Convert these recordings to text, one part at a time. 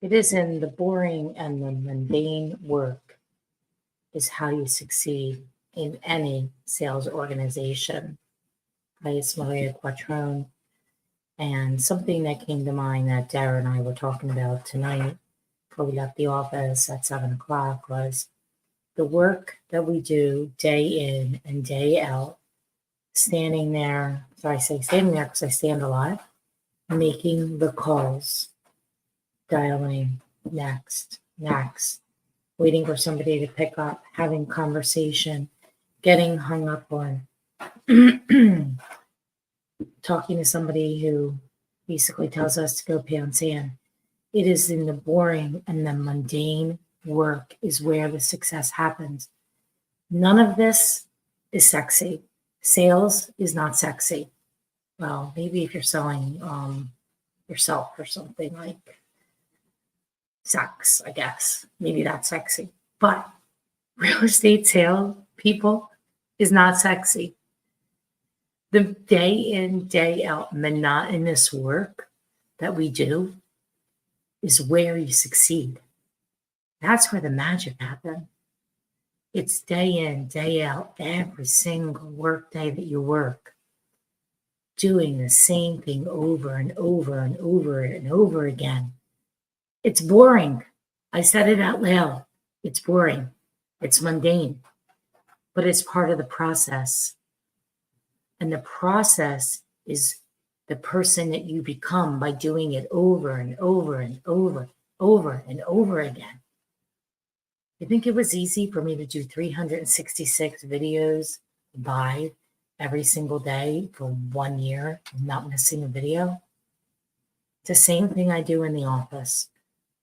It is in the boring and the mundane work is how you succeed in any sales organization. Hi, it's Maria Quattrone. And something that came to mind that Dara and I were talking about tonight before we left the office at 7 o'clock was the work that we do day in and day out, standing there. So I say standing there because I stand a lot, making the calls, dialing next, waiting for somebody to pick up, having conversation, getting hung up on, talking to somebody who basically tells us to go pound sand. It is in the boring and the mundane work is where the success happens. None of this is sexy. Sales is not sexy. Well, maybe if you're selling yourself or something like sex, I guess. Maybe that's sexy. But real estate sales people is not sexy. The day in, day out monotonous work that we do is where you succeed. That's where the magic happens. It's day in, day out, every single work day that you work, doing the same thing over and over and over and over again. It's boring. I said it out loud. It's boring. It's mundane, but it's part of the process. And the process is the person that you become by doing it over and over and over and over again. You think it was easy for me to do 366 videos live every single day for 1 year, not missing a video? It's the same thing I do in the office.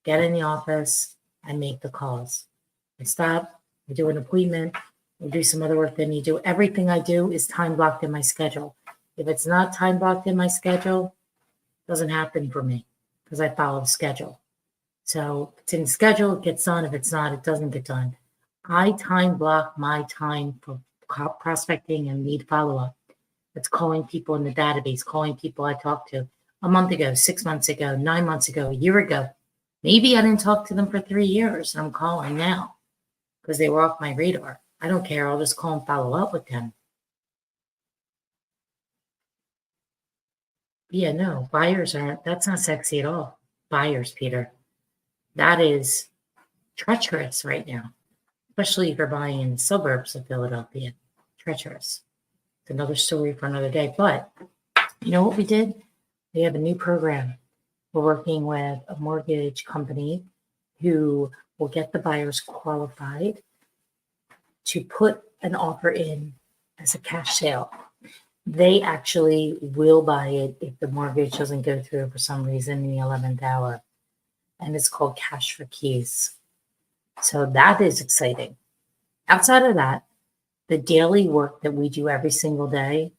Get in the office, I make the calls. I stop, I do an appointment, I do some other work, then you do. Everything I do is time blocked in my schedule. If it's not time blocked in my schedule, it doesn't happen for me because I follow the schedule. So if it's in the schedule, it gets done. If it's not, it doesn't get done. I time block my time for prospecting and lead follow-up. It's calling people in the database, calling people I talked to a month ago, 6 months ago, 9 months ago, a year ago. Maybe I didn't talk to them for 3 years, and I'm calling now because they were off my radar. I don't care. I'll just call and follow up with them. Yeah, no, buyers aren't. That's not sexy at all. Buyers, Peter. That is treacherous right now, especially if you're buying in the suburbs of Philadelphia. Treacherous. It's another story for another day. But you know what we did? We have a new program. We're working with a mortgage company who will get the buyers qualified to put an offer in as a cash sale. They actually will buy it if the mortgage doesn't go through for some reason in the 11th hour. And it's called Cash for Keys. So that is exciting. Outside of that, the daily work that we do every single day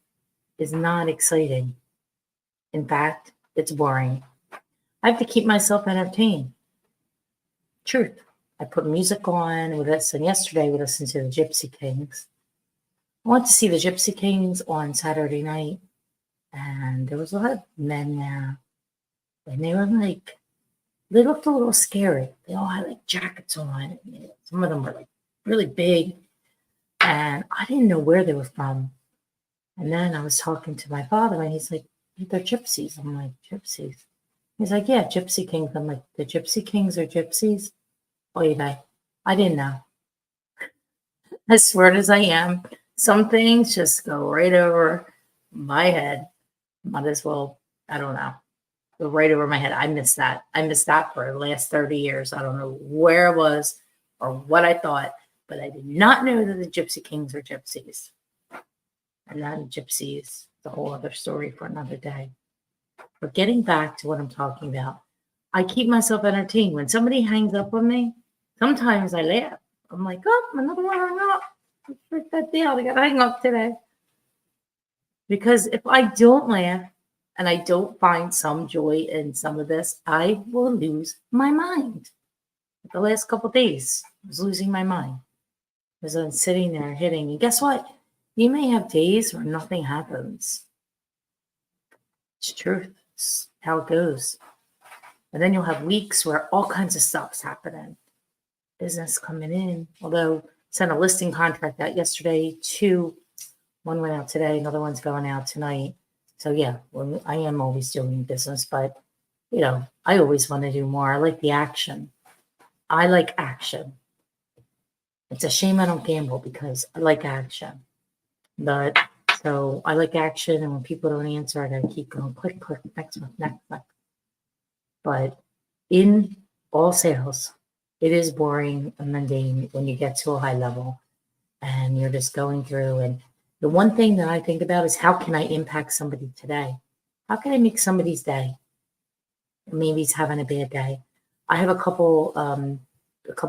is not exciting. In fact, it's boring. I have to keep myself entertained. Truth. I put music on with this, and yesterday we listened to the Gypsy Kings. I went to see the Gypsy Kings on Saturday night, and there was a lot of men there, and they were like, they looked a little scary. They all had like jackets on. Some of them were like really big, and I didn't know where they were from. And then I was talking to my father, and he's like, they're gypsies. I'm like, gypsies? He's like, yeah, Gypsy Kings. I'm like, the Gypsy Kings are gypsies? Oy vey. I didn't know. As smart as I am, some things just go right over my head. Might as well, I don't know, go right over my head. I missed that. I missed that for the last 30 years. I don't know where it was or what I thought, but I did not know that the Gypsy Kings are gypsies. And then gypsies, the whole other story for another day. But getting back to what I'm talking about, I keep myself entertained. When somebody hangs up on me, sometimes I laugh. I'm like, oh, another one hung up. What's that deal? They got to hang up today. Because if I don't laugh and I don't find some joy in some of this, I will lose my mind. The last couple of days, I was losing my mind. Because I'm sitting there hitting. And guess what? You may have days where nothing happens. It's truth. It's how it goes. And then you'll have weeks where all kinds of stuff's happening. Business coming in. Although sent a listing contract out yesterday. One went out today, another one's going out tonight. So yeah, I am always doing business, but I always want to do more. I like the action. I like action. It's a shame I don't gamble because I like action. But so I like action, and when people don't answer, I gotta keep going. Click, click, next one, next, next. But in all sales, it is boring and mundane when you get to a high level and you're just going through. And the one thing that I think about is how can I impact somebody today? How can I make somebody's day? Maybe he's having a bad day. I have a couple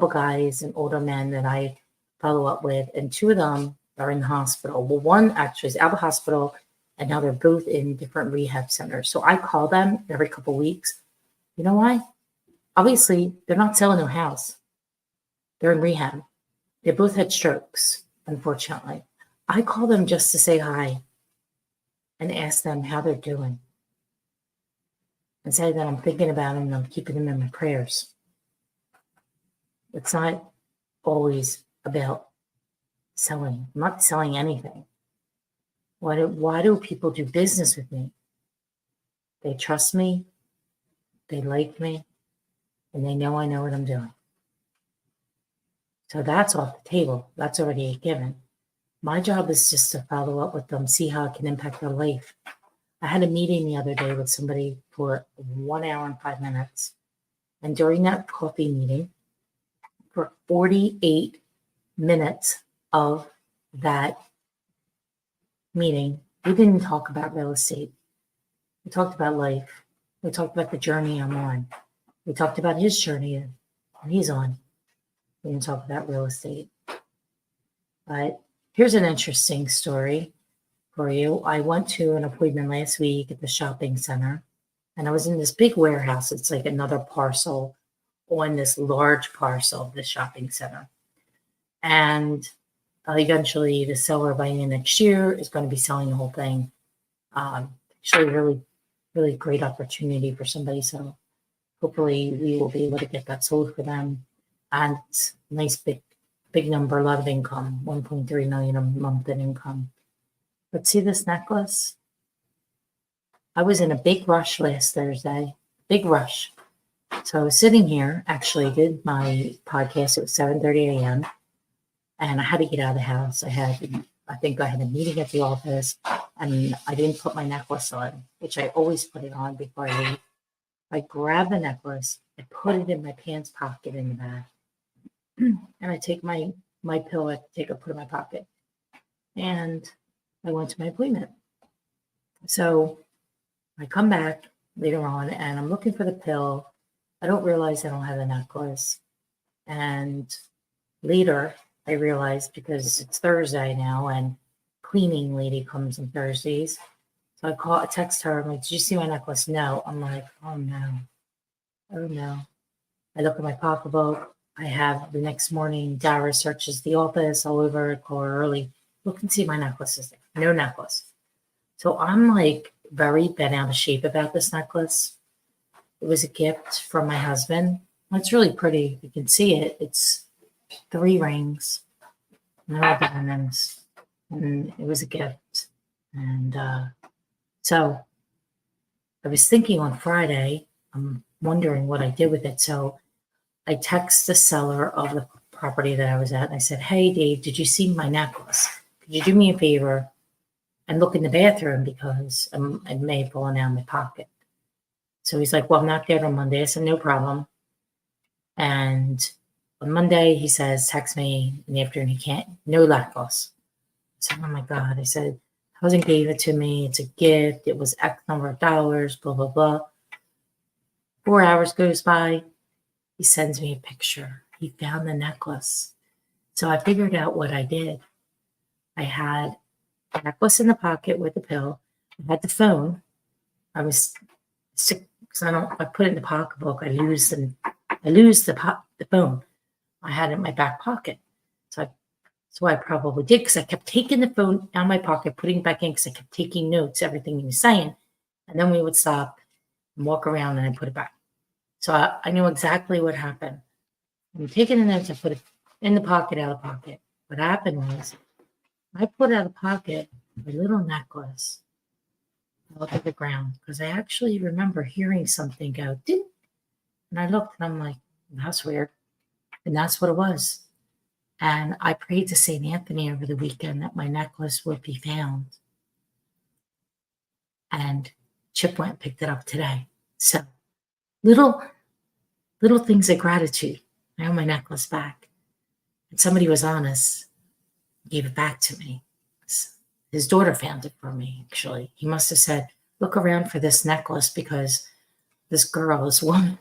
guys and older men that I follow up with, and two of them are in the hospital. Well, one actually is out of the hospital, and now they're both in different rehab centers. So I call them every couple weeks. You know why? Obviously, they're not selling their house. They're in rehab. They both had strokes, unfortunately. I call them just to say hi and ask them how they're doing, and say that I'm thinking about them and I'm keeping them in my prayers. It's not always about selling. I'm not selling anything. Why do people do business with me? They trust me, they like me, and they know I know what I'm doing. So that's off the table. That's already a given. My job is just to follow up with them, see how it can impact their life. I had a meeting the other day with somebody for 1 hour and 5 minutes. And during that coffee meeting, for 48 minutes of that meeting, we didn't talk about real estate. We talked about life. We talked about the journey I'm on. We talked about his journey and he's on. We didn't talk about real estate. But here's an interesting story for you. I went to an appointment last week at the shopping center, and I was in this big warehouse. It's like another parcel on this large parcel of the shopping center. And eventually the seller by the next year is going to be selling the whole thing. Actually, really, really great opportunity for somebody. So hopefully we will be able to get that sold for them. And it's a nice big number, a lot of income, 1.3 million a month in income. But see this necklace? I was in a big rush last Thursday, big rush. So I was sitting here, actually did my podcast. It was 7:30 a.m. and I had to get out of the house. I think I had a meeting at the office, and I didn't put my necklace on, which I always put it on before I leave. I grabbed the necklace, I put it in my pants pocket in the back, and I take my pill, put it in my pocket, and I went to my appointment. So I come back later on, and I'm looking for the pill. I don't realize I don't have the necklace. And later, I realized, because it's Thursday now, and cleaning lady comes on Thursdays. So I text her. I'm like, did you see my necklace? No. I'm like, oh no. I look at my pocketbook. I have the next morning, Dara searches the office all over, call her early. Look and see my necklace is there. No necklace. So I'm like very bent out of shape about this necklace. It was a gift from my husband. It's really pretty. You can see it. It's 3 rings. And they're all diamonds. And it was a gift. And so I was thinking on Friday, I'm wondering what I did with it. So I text the seller of the property that I was at, and I said, hey, Dave, did you see my necklace? Could you do me a favor and look in the bathroom, because it may have fallen out of my pocket. So he's like, well, I'm not there on Monday. I said, no problem. And on Monday, he says, text me in the afternoon. He can't, no necklace. I said, oh my God. I said, husband gave it to me. It's a gift. It was X number of dollars, blah, blah, blah. 4 hours goes by. He sends me a picture. He found the necklace. So I figured out what I did. I had a necklace in the pocket with the pill. I had the phone. I was sick because I put it in the pocketbook. I lose the phone. I had it in my back pocket. So I probably did, because I kept taking the phone out of my pocket, putting it back in, because I kept taking notes, everything he was saying. And then we would stop and walk around, and I put it back. So I knew exactly what happened. I'm taking the notes, I put it in the pocket, out of pocket. What happened was I put out of pocket a little necklace. I looked at the ground because I actually remember hearing something go ding. And I looked and I'm like, that's weird. And that's what it was. And I prayed to St. Anthony over the weekend that my necklace would be found. And Chip went and picked it up today. So little things of gratitude. I have my necklace back. And somebody was honest, gave it back to me. His daughter found it for me, actually. He must have said, look around for this necklace because this girl, this woman,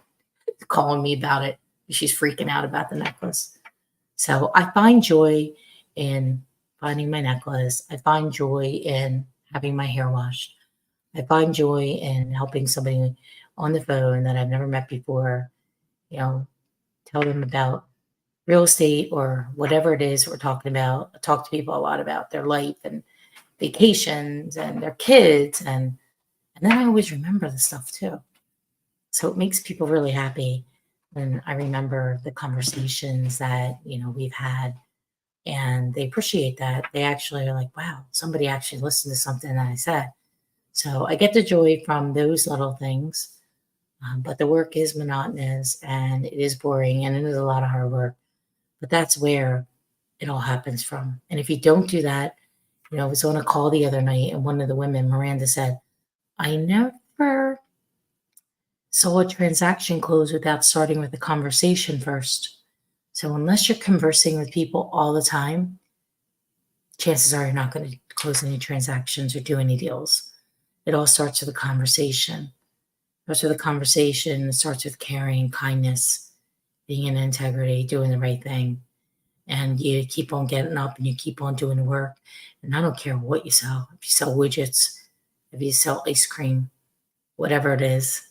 calling me about it. She's freaking out about the necklace. So I find joy in finding my necklace. I find joy in having my hair washed. I find joy in helping somebody on the phone that I've never met before, tell them about real estate or whatever it is we're talking about. I talk to people a lot about their life and vacations and their kids. And then I always remember the stuff too. So it makes people really happy when I remember the conversations that, we've had, and they appreciate that. They actually are like, wow, somebody actually listened to something that I said. So I get the joy from those little things. But the work is monotonous and it is boring and it is a lot of hard work. But that's where it all happens from. And if you don't do that, I was on a call the other night and one of the women, Miranda, said, I never saw a transaction close without starting with a conversation first. So unless you're conversing with people all the time, chances are you're not going to close any transactions or do any deals. It all starts with a conversation. It starts with a conversation. It starts with caring, kindness, being in integrity, doing the right thing. And you keep on getting up and you keep on doing the work. And I don't care what you sell. If you sell widgets, if you sell ice cream, whatever it is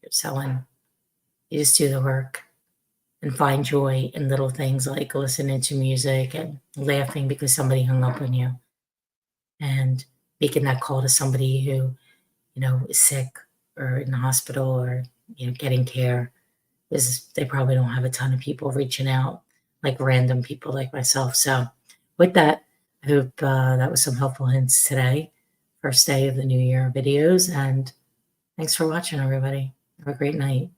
you're selling, you just do the work and find joy in little things like listening to music and laughing because somebody hung up on you and making that call to somebody who, is sick or in the hospital or, getting care, because they probably don't have a ton of people reaching out, like random people like myself. So with that, I hope that was some helpful hints today. First day of the new year videos. And thanks for watching, everybody. Have a great night.